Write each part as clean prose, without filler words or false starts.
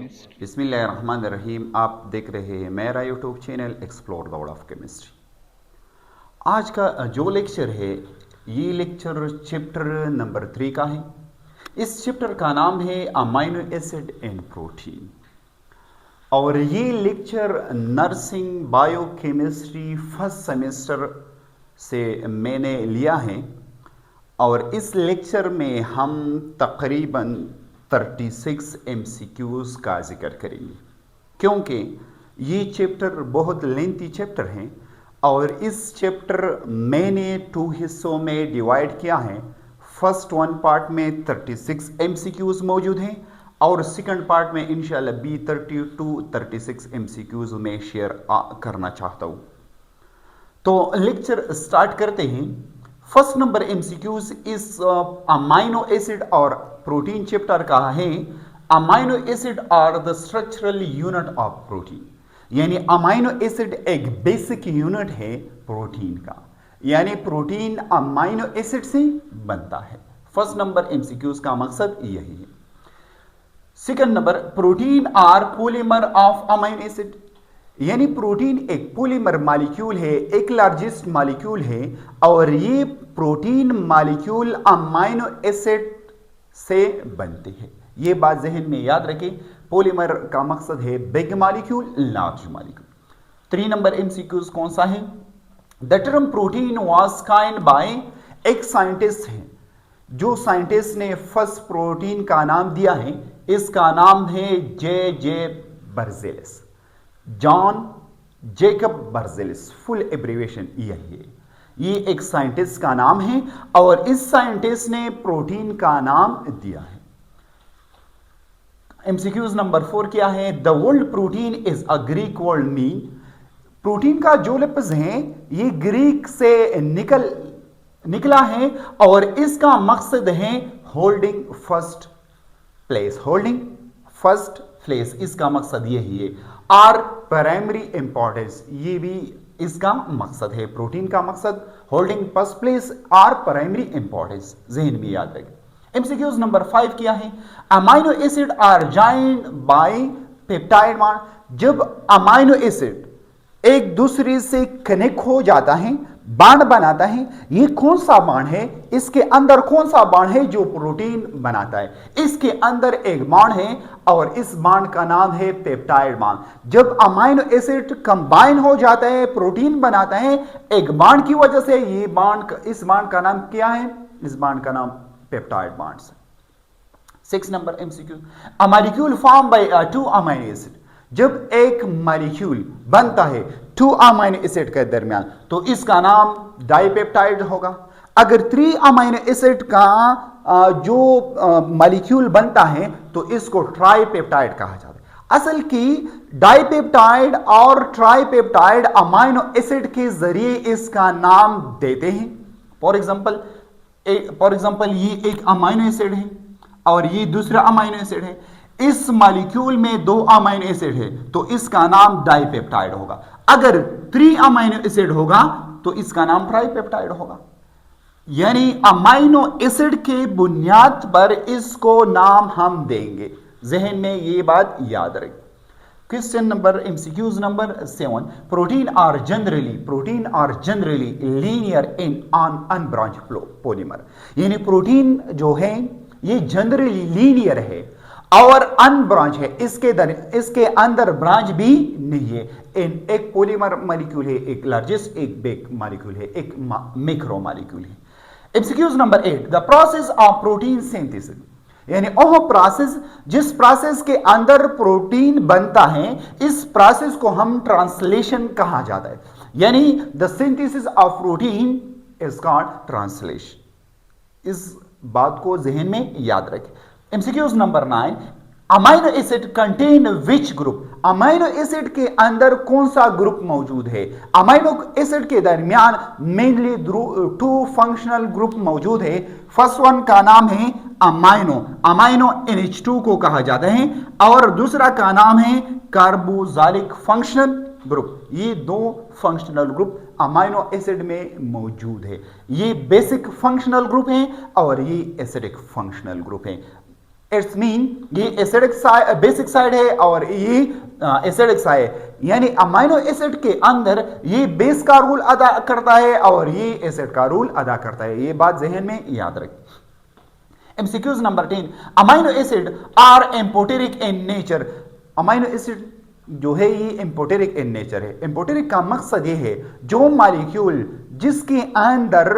Chemistry. बिस्मिल्लाहिर्रहमानिर्रहीम। आप देख रहे हैं मेरा YouTube channel explore the world of chemistry. आज का जो लेक्चर है ये लेक्चर चैप्टर नंबर 3 का है। इस चैप्टर का नाम है अमाइनो एसिड एंड प्रोटीन और ये lecture nursing biochemistry first semester से मैंने लिया है और इस लेक्चर में हम तकरीबन 36 MCQs का जिक्र करेंगे क्योंकि ये चैप्टर बहुत लेंथी चैप्टर है और इस चैप्टर मैंने 2 हिस्सों में डिवाइड किया है। फर्स्ट वन पार्ट में 36 MCQs मौजूद हैं और सेकंड पार्ट में इंशाल्लाह भी 36 MCQs में शेयर करना चाहता हूँ। तो लेक्चर स्टार्ट करते हैं। फर्स्ट नंबर MCQs इस अमाइनो एसिड और प्रोटीन चैप्टर का है। Amino acid are the structural unit of protein, यानी अमाइनो एसिड एक बेसिक यूनिट है प्रोटीन का, यानी प्रोटीन अमाइनो एसिड से बनता है। फर्स्ट नंबर MCQs का मकसद यही है। Second number, protein are polymer of amino acid, यानी प्रोटीन एक पॉलीमर मॉलिक्यूल है, एक लार्जेस्ट मॉलिक्यूल है और ये प्रोटीन मॉलिक्यूल अमाइनो एसिड से बनते हैं। ये बात जहन में याद रखें। पॉलीमर का मकसद है big molecule, large molecule. 3 number MCQs कौन सा है? The term protein was coined by, एक साइंटिस्ट है जो साइंटिस्ट ने फर्स्ट प्रोटीन का नाम दिया है, इसका नाम है J.J. Berzelius, John Jacob Berzelius. Full abbreviation यही है। ये एक साइंटिस्ट का नाम है और इस साइंटिस्ट ने प्रोटीन का नाम दिया है। MCQs नंबर 4 क्या है? The world protein is a Greek word mean, protein का जो लफ्ज है ये ग्रीक से निकला है और इसका मकसद है holding first place, holding first place, इसका मकसद यही है। आर प्राइमरी इंपॉर्टेंस, ये भी इसका मकसद है। प्रोटीन का मकसद holding first place, or primary importance, जहन में याद रखें। MCQs नंबर 5 क्या है? Amino acid are joined by peptide bond, जब अमाइनो एसिड एक दूसरे से कनेक्ट हो जाता है, बॉन्ड बनाता है, ये कौन सा बॉन्ड है? इसके अंदर कौन सा बॉन्ड है जो प्रोटीन बनाता है? इसके अंदर एक बॉन्ड है और इस बॉन्ड का नाम है पेप्टाइड बॉन्ड। जब अमाइनो एसिड कंबाइन हो जाता है, प्रोटीन बनाता है एक बॉन्ड की वजह से, ये बॉन्ड, इस बॉन्ड का नाम क्या है? इस बॉन्ड का नाम पेप्टाइड बॉन्ड है। 6 number MCQ, a molecule form by 2 amino acid, जब एक मॉलिक्यूल बनता है 2 अमाइनो एसिड के दरमियान तो इसका नाम डाइपेप्टाइड होगा। अगर 3 अमाइनो एसिड का जो मॉलिक्यूल बनता है तो इसको ट्राइपेप्टाइड कहा जाता है। असल की डाइपेप्टाइड और ट्राइपेप्टाइड अमाइनो एसिड के जरिए इसका नाम देते हैं। फॉर एग्जांपल ये एक अमाइनो एसिड है और ये दूसरा अमाइनो एसिड है। इस मॉलिक्यूल में 2 अमाइनो एसिड है तो इसका नाम डाइपेप्टाइड होगा। अगर 3 अमाइनो एसिड होगा तो इसका नाम ट्राइपेप्टाइड होगा। यानी अमाइनो एसिड के बुनियाद पर इसको नाम हम देंगे। जहन में ये बात याद रखें। Question number MCQs number 7, protein are generally linear in unbranched polymer, यानी प्रोटीन जो है ये जनरली लीनियर है और अनब्रांच है, इसके अंदर ब्रांच भी नहीं है। एक पॉलीमर मॉलिक्यूल है, एक लार्जेस्ट, एक बिग मॉलिक्यूल है, एक मैक्रो मॉलिक्यूल है। MCQs number 8, the process of protein synthesis, यानी वह प्रोसेस जिस प्रोसेस के अंदर प्रोटीन बनता है, इस प्रोसेस को हम ट्रांसलेशन कहा जाता है। यानी the synthesis of protein is called translation. इस बात को जहन में याद रखें। MCQs number 9, amino acid contain which group, amino acid के अंदर कौन सा ग्रुप मौजूद है? अमाइनो एसिड के दरमियान मेनली 2 फंक्शनल ग्रुप मौजूद है। फर्स्ट वन का नाम है अमाइनो NH2 को कहा जाता है और दूसरा का नाम है कार्बोक्सिलिक फंक्शनल ग्रुप। ये 2 फंक्शनल ग्रुप अमाइनो एसिड में मौजूद है। ये बेसिक फंक्शनल ग्रुप हैं और ये एसिडिक फंक्शनल ग्रुप हैं। इट्स मीन ये एसिडिक साइड, बेसिक साइड है और ये एसिडिक साइड है, यानी अमाइनो एसिड के अंदर ये बेस का रूल अदा करता है और ये एसिड का रूल अदा करता है। ये बात जहन में याद रखें। MCQs number 10, amino acid are amphoteric in nature. Amino acid जो है ये एम्पोटेरिक इन नेचर है। एम्पोटेरिक का मकसद ये है जो मॉलिक्यूल जिसके अंदर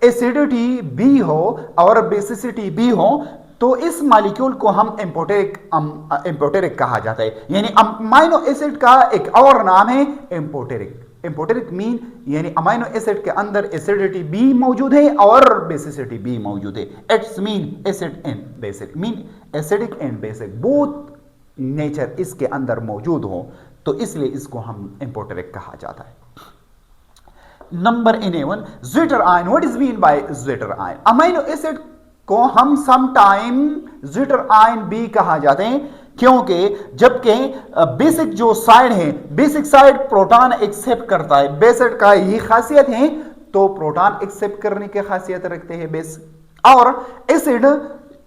एसिडिटी भी हो और बेसिसिटी भी हो, तो इस मॉलिक्यूल को हम एम्पोटेरिक कहा जाता है। यानी अमाइनो एसिड का एक और नाम है एम्पोटेरिक। एम्पोटेरिक मीन यानी अमाइनो एसिड के अंदर एसिडिटी भी मौजूद है और बेसिसिटी भी मौजूद है। It's mean acid and basic, mean acidic and basic both nature इसके अंदर मौजूद हो, तो इसलिए इसको हम एम्पोटेरिक कहा जाता है। Number 11, zwitter ion. What is mean by zwitter ion? Amino acid को हम सम टाइम ज़्विटर आयन भी कहा जाते हैं, क्योंकि जबकि बेसिक जो साइड है, बेसिक साइड प्रोटॉन एक्सेप्ट करता है, बेसिक का ये खासियत है, तो प्रोटॉन एक्सेप्ट करने की खासियत रखते हैं बेस, और एसिड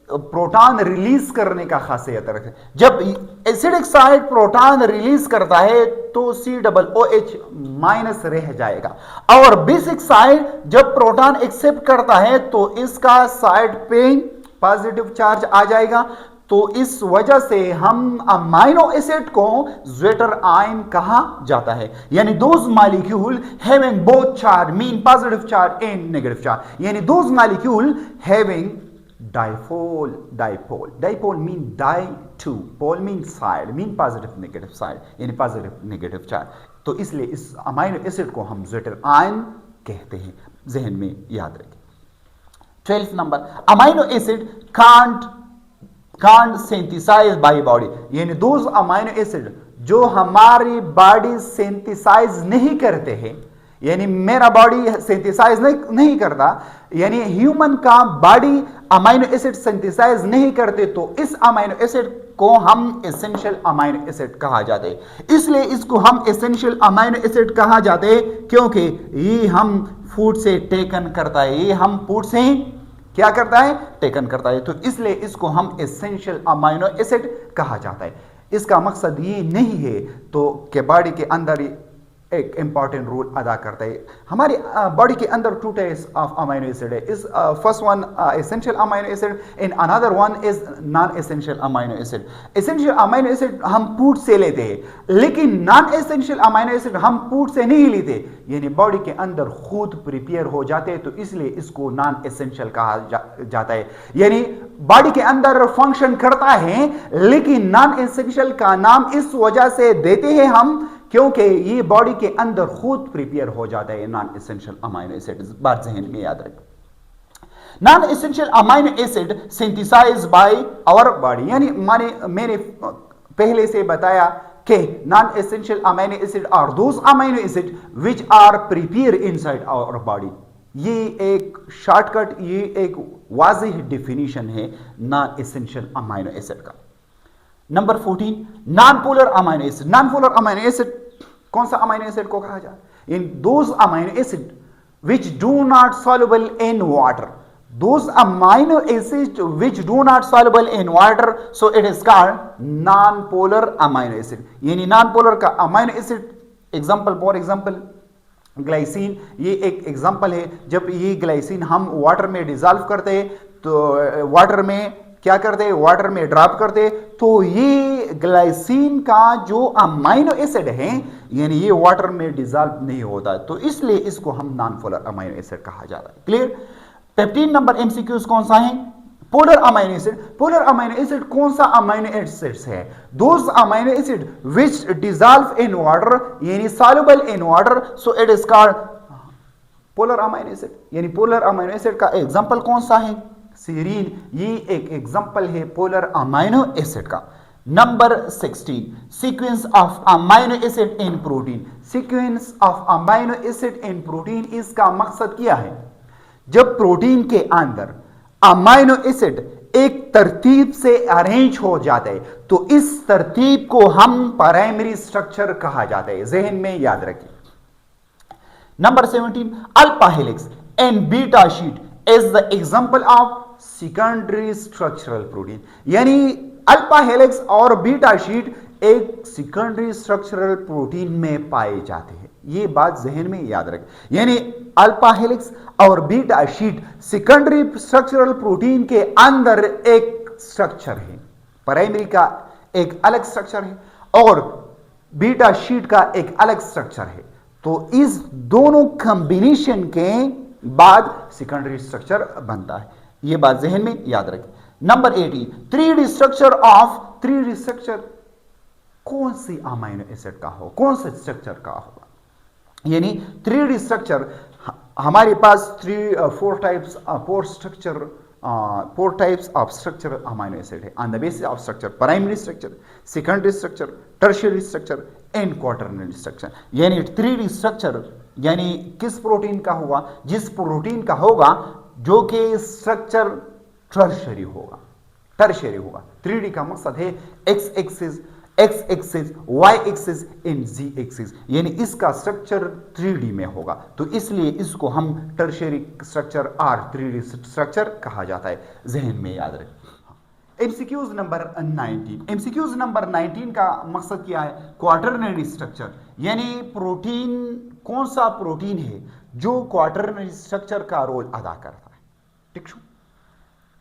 प्रोटॉन रिलीज करने का खासियत रखते हैं। जब एसिडिक साइड प्रोटॉन रिलीज करता है तो COOH माइनस रह जाएगा, और बेसिक साइड जब प्रोटॉन एक्सेप्ट करता है तो इसका साइड पे पॉजिटिव चार्ज आ जाएगा। तो इस वजह से हम अमाइनो एसिड को ज़्विटर आयन कहा जाता है। यानी those molecule having both charge mean positive charge and negative charge, यानी those molecule having dipole mean die two, pole mean side, mean positive negative side, यानी positive negative charge। तो इसलिए इस अमाइनो एसिड को हम ज़्विटर आयन कहते हैं, जहन में याद रखें। 12 number, amino acid can't synthesize by body, यानी दोज अमाइनो एसिड जो हमारी बॉडी सिंथेसाइज नहीं करते हैं, यानी मेरा बॉडी सिंथेसाइज नहीं करता, यानी ह्यूमन का बॉडी अमाइनो एसिड सिंथेसाइज नहीं करते, तो इस अमाइनो एसिड को हम एसेंशियल अमाइनो एसिड कहा जाते हैं। इसलिए इसको हम एसेंशियल अमाइनो एसिड कहा जाते हैं क्योंकि ये हम फूड से टेकन करता है, ये हम फूड से क्या करता है, टेकन करता है, तो इसलिए इसको हम एसेंशियल अमाइनो एसिड कहा जाता है। इसका मकसद ये नहीं है तो कि बॉडी के अंदर एक इंपॉर्टेंट रोल अदा करता है। हमारी बॉडी के अंदर 2 टाइप्स ऑफ अमाइनो एसिड है। इस first one essential amino acid and another one is non essential amino acid. Essential amino acid हम फूड से लेते हैं, लेकिन नॉन एसेंशियल अमाइनो एसिड हम फूड से नहीं लेते, यानी बॉडी के अंदर खुद प्रिपेयर हो जाते हैं, तो इसलिए इसको नॉन एसेंशियल कहा जाता है। यानी बॉडी के अंदर फंक्शन करता है, लेकिन नॉन एसेंशियल का नाम इस वजह से देते हैं हम क्योंकि ये बॉडी के अंदर खुद प्रिपेयर हो जाता है नॉन एसेंशियल अमाइनो एसिड। बात जहन में याद रखें। Non essential amino acid synthesize by our body, यानी मैंने पहले से बताया कि non essential amino acid are those amino acid which are prepare inside our body. ये एक शॉर्टकट, ये एक वाज़िह डेफिनेशन है नॉन एसेंशियल अमाइनो एसिड का। Number 14, non polar amino acid. Non polar amino acid कौन सा अमाइनो एसिड को कहा जाता है? In those amino acid which do not soluble in water, those amino acid which do not soluble in water, so it is called non polar amino acid. यानी non polar का amino acid example, for example glycine, ये एक example है। जब ये glycine हम water में dissolve करते हैं तो वाटर में क्या करते हैं, वाटर में ड्रॉप करते, तो ये ग्लाइसिन का जो अमाइनो एसिड है यानी ये वाटर में डिजॉल्व नहीं होता, तो इसलिए इसको हम नॉन पोलर अमाइनो एसिड कहा जाता है। क्लियर? 15 नंबर एमसीक्यूज कौन सा है? Polar amino acid. Polar amino acid कौन सा अमाइनो एसिड्स है? Those amino acid which dissolve in water, यानी soluble in water, so it is called polar amino acid. यानी पोलर अमाइनो एसिड का example कौन सा है? सीरीन, ये एक एग्जांपल है पोलर अमाइनो एसिड का। Number 16, sequence of amino acid in protein. Sequence of amino acid in protein, इसका मकसद क्या है? जब प्रोटीन के अंदर अमाइनो एसिड एक तरतीब से अरेंज हो जाते हैं, तो इस तरतीब को हम प्राइमरी स्ट्रक्चर कहा जाता है, जहन में याद रखिए। Number 17, alpha helix and beta sheet is the example of secondary structural protein, यानी अल्फा हेलिक्स और बीटा शीट एक सेकेंडरी स्ट्रक्चरल प्रोटीन में पाए जाते हैं। ये बात जहन में याद रखें, यानी अल्फा हेलिक्स और beta sheet secondary structural protein के अंदर एक स्ट्रक्चर है। प्राइमरी का एक अलग स्ट्रक्चर है और बीटा शीट का एक अलग स्ट्रक्चर है। तो इस दोनों कॉम्बिनेशन के बाद सेकेंडरी स्ट्रक्चर बनता है। यह बात जहन में याद रखें। Number 18, 3D structure of 3D structure कौन सी अमीनो एसिड का हो, कौन से स्ट्रक्चर का होगा, यानी 3D स्ट्रक्चर हमारे पास 4 types of structure amino acid है on the basis of structure: primary structure, secondary structure, tertiary structure and quaternary structure. यानी 3D स्ट्रक्चर यानी किस प्रोटीन का होगा? जिस प्रोटीन का होगा जो कि स्ट्रक्चर टर्शियरी होगा, 3D का मकसद है X axis, Y axis and Z axis, यानी इसका स्ट्रक्चर 3D में होगा, तो इसलिए इसको हम टर्शियरी स्ट्रक्चर और 3D स्ट्रक्चर कहा जाता है। जहन में याद रखें। एमसीक्यूज नंबर 19 का मकसद क्या है? क्वाटरनरी स्ट्रक्चर, यानी प्रोटीन, कौन सा प्रोटीन है जो क्वाटरनरी स्ट्रक्चर का रोल अदा करता है। ठीक है।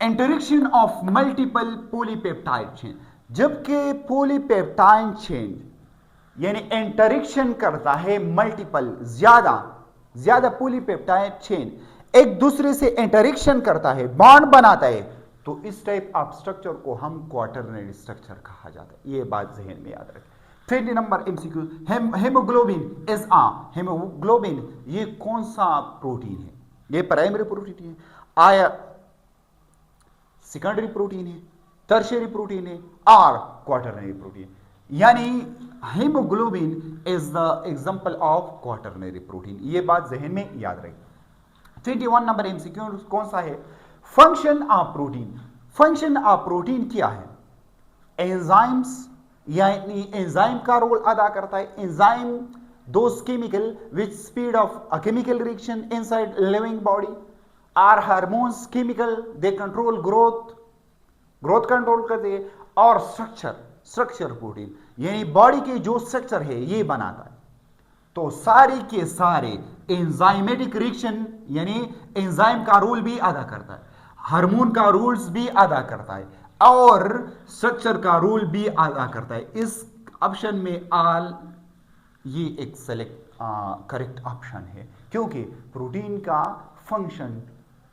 Interaction of multiple polypeptide chain, जबकि पॉलीपेप्टाइड चेन यानी इंटरेक्शन करता है मल्टीपल, ज्यादा पॉलीपेप्टाइड चेन एक दूसरे से इंटरेक्शन करता है, बॉन्ड बनाता है, तो इस टाइप ऑफ स्ट्रक्चर को हम क्वाटरनरी स्ट्रक्चर कहा जाता है। ये बात जहन में याद रखें। 20 number MCQ, haemoglobin is haemoglobin ये कौन सा प्रोटीन है? ये प्राइमरी प्रोटीन है, आया सेकेंडरी प्रोटीन है, टर्शियरी प्रोटीन है और क्वाटरनरी प्रोटीन, यानी haemoglobin is the example of quaternary protein. ये बात जहन में याद रखें। 21 नंबर एमसीक्यू कौन सा है? Function of protein. Function of protein क्या है? एंजाइम्स, यानी एंजाइम का रोल अदा करता है। Enzyme those chemical which speed of a chemical reaction inside living body are hormones chemical, they control growth control करते हैं। और स्ट्रक्चर प्रोटीन यानी बॉडी के जो स्ट्रक्चर है ये बनाता है। तो सारे के सारे एंजाइमेटिक रिएक्शन यानी एंजाइम का रोल भी अदा करता है, हार्मोन का रोल्स भी अदा करता है और स्ट्रक्चर का रोल भी अदा करता है। इस ऑप्शन में ऑल ये एक करेक्ट ऑप्शन है, क्योंकि प्रोटीन का फंक्शन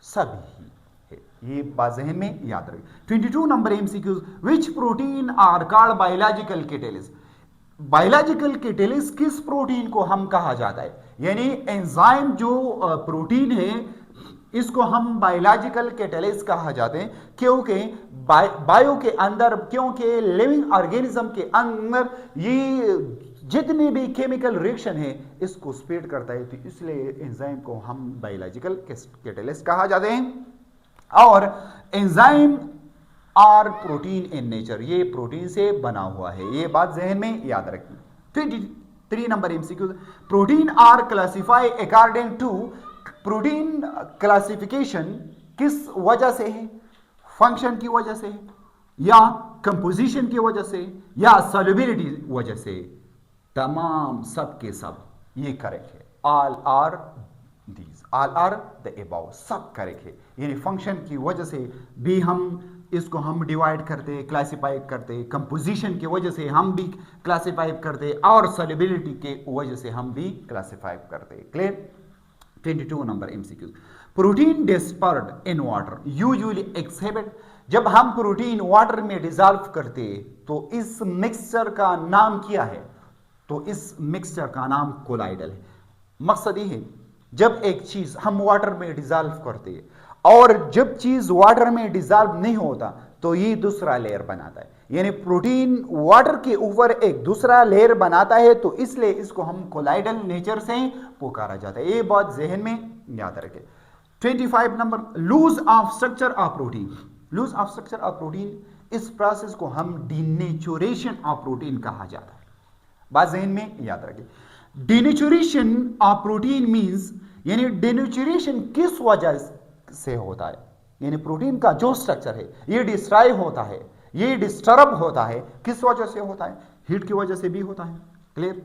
सभी ही है। ये बात जहन में याद रखें। 22 number MCQs, which protein are called biological catalyst. Biological catalyst किस प्रोटीन को हम कहा जाता है? यानी एंजाइम जो प्रोटीन है इसको हम बायोलॉजिकल कैटलिस्ट कहा जाते हैं, क्योंकि बायो के अंदर, क्योंकि लिविंग ऑर्गेनिज्म के अंदर ये जितने भी केमिकल रिएक्शन है इसको स्पीड करता है, तो इसलिए एंजाइम को हम बायोलॉजिकल कैटलिस्ट कहा जाते हैं। और enzyme are protein in nature, ये प्रोटीन से बना हुआ है। ये बात जहन में याद रखिए। 23 number MCQ, protein are classify according to. Protein classification किस वजह से है? फंक्शन की वजह से है, या कंपोजिशन की वजह से, या सॉल्युबिलिटी वजह से? तमाम सब के सब ये करेक्ट है। ऑल आर द अबव, सब करेक्ट है। यानी फंक्शन की वजह से भी इसको हम डिवाइड करते, क्लासिफाई करते, कंपोजिशन की वजह से हम भी क्लासिफाई करते और सॉल्युबिलिटी के वजह से हम भी क्लासिफाई करते। Clear? 22 number MCQ, protein dispersed in water usually exhibit. जब हम प्रोटीन वाटर में डिसॉल्व करते तो इस मिक्सचर का नाम क्या है? तो इस मिक्सचर का नाम कोलाइडल है। मकसद ये है, जब एक चीज हम वाटर में डिसॉल्व करते हैं और जब चीज वाटर में डिसॉल्व नहीं होता तो ये दूसरा लेयर बनाता है, यानी प्रोटीन वाटर के ऊपर एक दूसरा लेयर बनाता है, तो इसलिए इसको हम कोलाइडल नेचर से पुकारा जाता है। ये बात जहन में याद रखें। 25 number, loss of structure of protein. Loss of structure of protein, इस प्रोसेस को हम डीनेचुरेशन ऑफ प्रोटीन कहा जाता है। बात जहन में याद रखें। डीनेचुरेशन ऑफ प्रोटीन मींस, यानी डीनेचुरेशन किस वजह से होता है? यानी प्रोटीन का जो स्ट्रक्चर है ये डिस्ट्रॉय होता है, ये डिस्टर्ब होता है, किस वजह से होता है? हीट की वजह से भी होता है, क्लियर,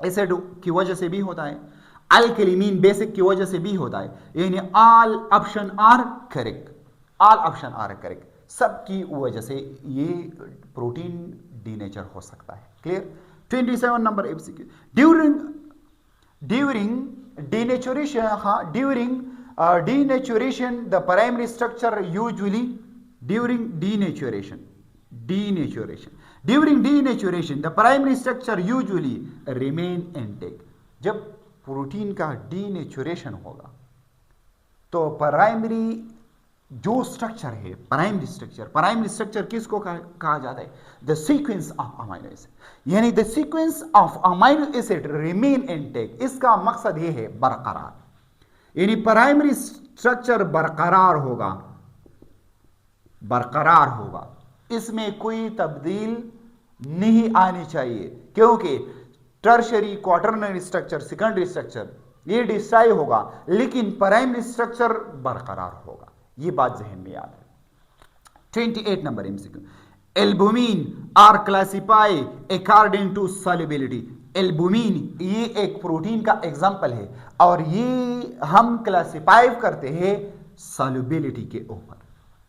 एसिड की वजह से भी होता है, अल्कलीमीन बेसिक की वजह से भी होता है, यानी all option are correct, all option are correct, सबकी वजह से ये प्रोटीन डीनेचर हो सकता है, clear. 27 number MCQ, during denaturation, हाँ during denaturation the primary structure usually during denaturation the primary structure usually remain intact। जब प्रोटीन का डीनेचुरेशन होगा तो प्राइमरी जो स्ट्रक्चर है, प्राइमरी स्ट्रक्चर किसको कहा जाता है? The sequence of amino acid, यानी the sequence of amino acid remain intact. इसका मकसद ये है बरकरार, यानी प्राइमरी स्ट्रक्चर बरकरार होगा, इसमें कोई तब्दील नहीं आनी चाहिए, क्योंकि tertiary, quaternary structure, secondary structure ये डिस्ट्रॉय होगा, लेकिन प्राइमरी स्ट्रक्चर बरकरार होगा। ये बात जहन में याद है। 28 number MCQ, albumin are classify according to solubility. Albumin ये एक प्रोटीन का एग्जाम्पल है और ये हम क्लासिफाई करते हैं सॉल्युबिलिटी के ऊपर।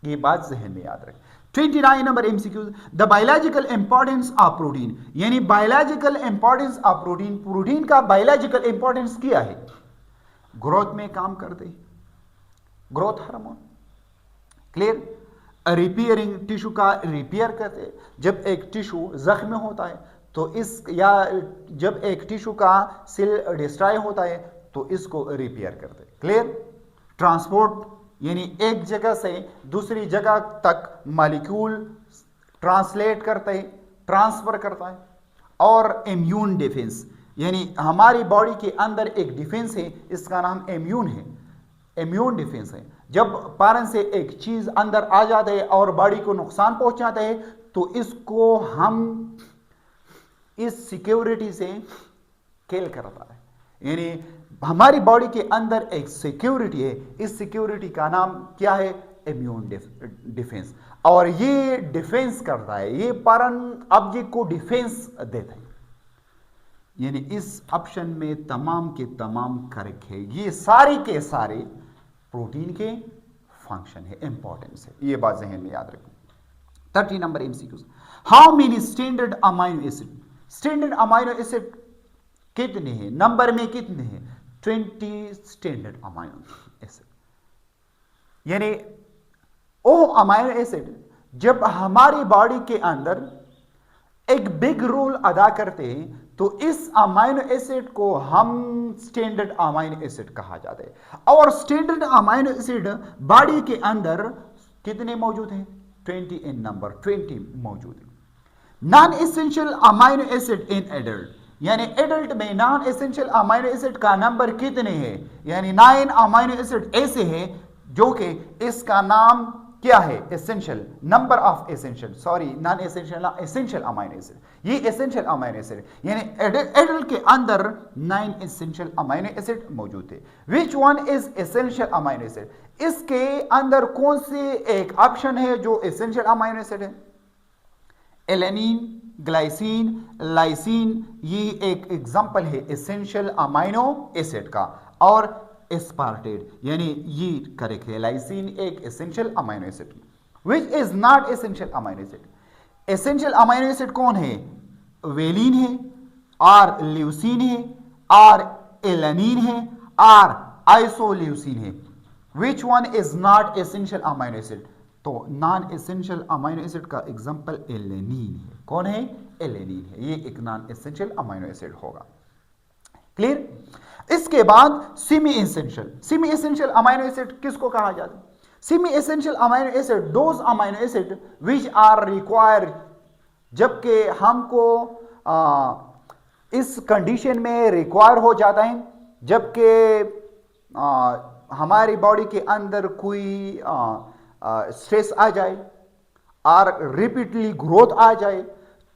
ये बात जहन में याद रखें। 29 number MCQ, the biological importance of protein, यानी biological importance of protein, protein का बायोलॉजिकल इंपॉर्टेंस क्या है? ग्रोथ में काम करते हैं, growth hormone, clear, repairing, tissue का रिपेयर करते हैं। जब एक टिश्यू जख्म में होता है तो या जब एक टिश्यू का सेल डिस्ट्रॉय होता है तो इसको रिपेयर करते हैं, क्लियर। ट्रांसपोर्ट, यानी एक जगह से दूसरी जगह तक मॉलिक्यूल ट्रांसलेट करते हैं, ट्रांसफर करता है। और इम्यून डिफेंस, यानी हमारी बॉडी के अंदर एक डिफेंस है, इसका नाम इम्यून है, इम्यून डिफेंस है। जब पारन से एक चीज अंदर आ जाता है और बॉडी को नुकसान पहुंचाता है तो इसको हम इस सिक्योरिटी से किल करता है, यानी हमारी बॉडी के अंदर एक सिक्योरिटी है, इस सिक्योरिटी का नाम क्या है? Immune defence. और ये डिफेंस करता है, ये पारन ऑब्जेक्ट को डिफेंस देता है, यानी इस ऑप्शन में तमाम के तमाम करेक्ट है। ये सारे के सारे प्रोटीन के फंक्शन है, इंपॉर्टेंस है, ये बात जहन में याद रखें। 30 number MCQs, how many standard amino acid, standard amino acid कितने हैं, नंबर में कितने हैं? 20 स्टैंडर्ड अमाइनो एसिड, यानी वो अमाइनो एसिड जब हमारी बॉडी के अंदर एक बिग रोल अदा करते हैं तो इस अमाइनो एसिड को हम स्टैंडर्ड अमाइनो एसिड कहा जाता है। और स्टैंडर्ड अमाइनो एसिड बॉडी के अंदर कितने मौजूद हैं? 20 इन नंबर, 20 मौजूद है। Non essential amino acid in adult, यानी एडल्ट में नॉन एसेंशियल अमाइनो एसिड का नंबर कितने हैं? यानी 9 अमाइनो एसिड ऐसे हैं जो कि इसका नाम क्या है? Essential, number of essential, sorry non essential, essential amino acid, ये एसेंशियल अमाइनो एसिड, यानी एडल्ट के अंदर 9 एसेंशियल अमाइनो एसिड मौजूद है। Which one is essential amino acid, इसके अंदर कौन से एक ऑप्शन है जो एसेंशियल अमाइनो एसिड है? एलेनिन, ग्लाइसिन, लाइसिन, ये एक एग्जांपल है एसेंशियल अमाइनो एसिड का। और एस्पार्टेट, यानी ये करेक्ट है, लाइसिन एक essential amino acid. Which is not essential amino acid, essential amino acid कौन है? वेलिन है, और ल्यूसीन है, और एलेनिन है, और आइसोल्यूसिन है। Which one is not essential amino acid? तो नॉन एसेंशियल अमाइनो एसिड का एग्जांपल एलेनिन है। कौन है? एलेनिन है, ये एक नॉन एसेंशियल अमाइनो एसिड होगा, क्लियर। इसके बाद semi essential, semi essential amino acid किसको कहा जाता है? Semi essential amino acid those amino acid which are required, जबकि हमको इस कंडीशन में रिक्वायर हो जाता है जबकि हमारी बॉडी के अंदर कोई स्ट्रेस आ जाए और रिपीटली ग्रोथ आ जाए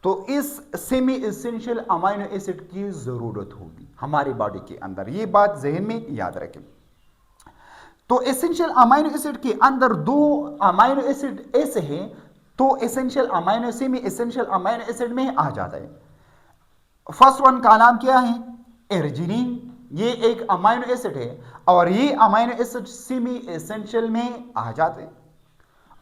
तो इस सेमी एसेंशियल अमाइनो एसिड की जरूरत होगी हमारी बॉडी के अंदर। ये बात जहन में याद रखें। तो एसेंशियल अमाइनो एसिड के अंदर दो अमाइनो एसिड ऐसे हैं, तो essential amino semi essential amino acid में आ जाता है। फर्स्ट वन का नाम क्या है? एर्जिनिन। ये एक अमाइनो एसिड है और ये अमाइनो एसिड सेमी एसेंशियल में आ जाते हैं।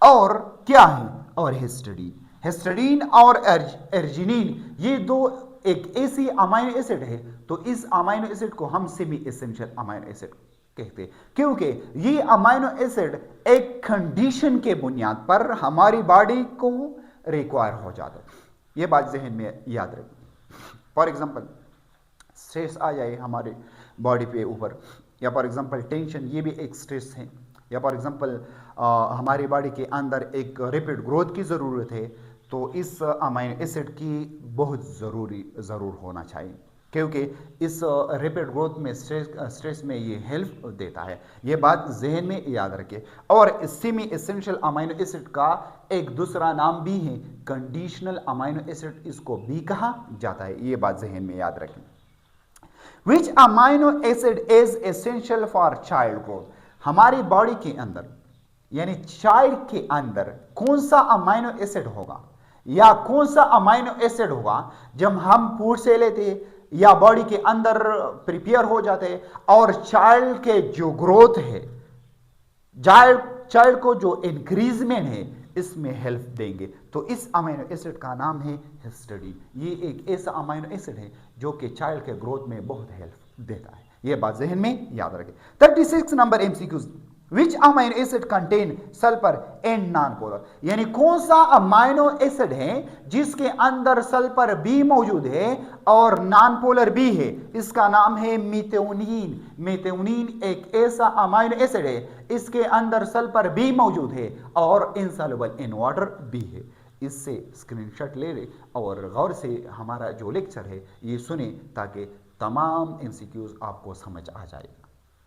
और क्या है? और हिस्टिडीन। हिस्टिडीन और एर्जिनिन ये दो एक ऐसी अमाइनो एसिड है, तो इस अमाइनो एसिड को हम सेमी एसेंशियल अमाइनो एसिड कहते हैं, क्योंकि ये अमाइनो एसिड एक कंडीशन के बुनियाद पर हमारी बॉडी को रिक्वायर हो जाता है। ये बात जहन में याद रखें। फॉर एग्जांपल स्ट्रेस आ जाए हमारे बॉडी पे ऊपर, या फॉर एग्जांपल टेंशन, ये भी एक स्ट्रेस है, या फॉर एग्जांपल हमारी बॉडी के अंदर एक रैपिड ग्रोथ की ज़रूरत है, तो इस अमाइनो एसिड की बहुत ज़रूर होना चाहिए, क्योंकि इस रैपिड ग्रोथ में स्ट्रेस में ये हेल्प देता है। ये बात जहन में याद रखें। और सेमी एसेंशियल अमाइनो एसिड का एक दूसरा नाम भी है कंडीशनल अमाइनो एसिड, इसको भी कहा जाता है। ये बात जहन में याद रखें। Which amino acid is essential for child growth? हमारी बॉडी के अंदर यानी चाइल्ड के अंदर कौन सा अमाइनो एसिड होगा या कौन सा अमाइनो एसिड होगा जब हम फूड से लेते या बॉडी के अंदर प्रिपेयर हो जाते और चाइल्ड के जो ग्रोथ है, चाइल्ड को जो इंक्रीजमेंट है, इसमें हेल्प देंगे। तो इस अमाइनो एसिड का नाम है हिस्टिडीन। ये एक ऐसा अमाइनो एसिड है जो कि चाइल्ड के ग्रोथ में बहुत हेल्प देता है। ये बात जहन में याद रखें। 36 number MCQs. Which amino acid contain sulphur and non polar? यानी कौन सा अमाइनो एसिड है जिसके अंदर सल्फर भी मौजूद है और नॉन पोलर भी है? इसका नाम है मेथिओनिन। मेथिओनिन एक ऐसा अमाइनो एसिड है, इसके अंदर सल्फर भी मौजूद है और इनसॉल्युबल इन वाटर भी है। इससे स्क्रीनशॉट ले लें और गौर से हमारा जो लेक्चर है ये सुने, ताकि तमाम एमसीक्यूज आपको समझ आ जाए।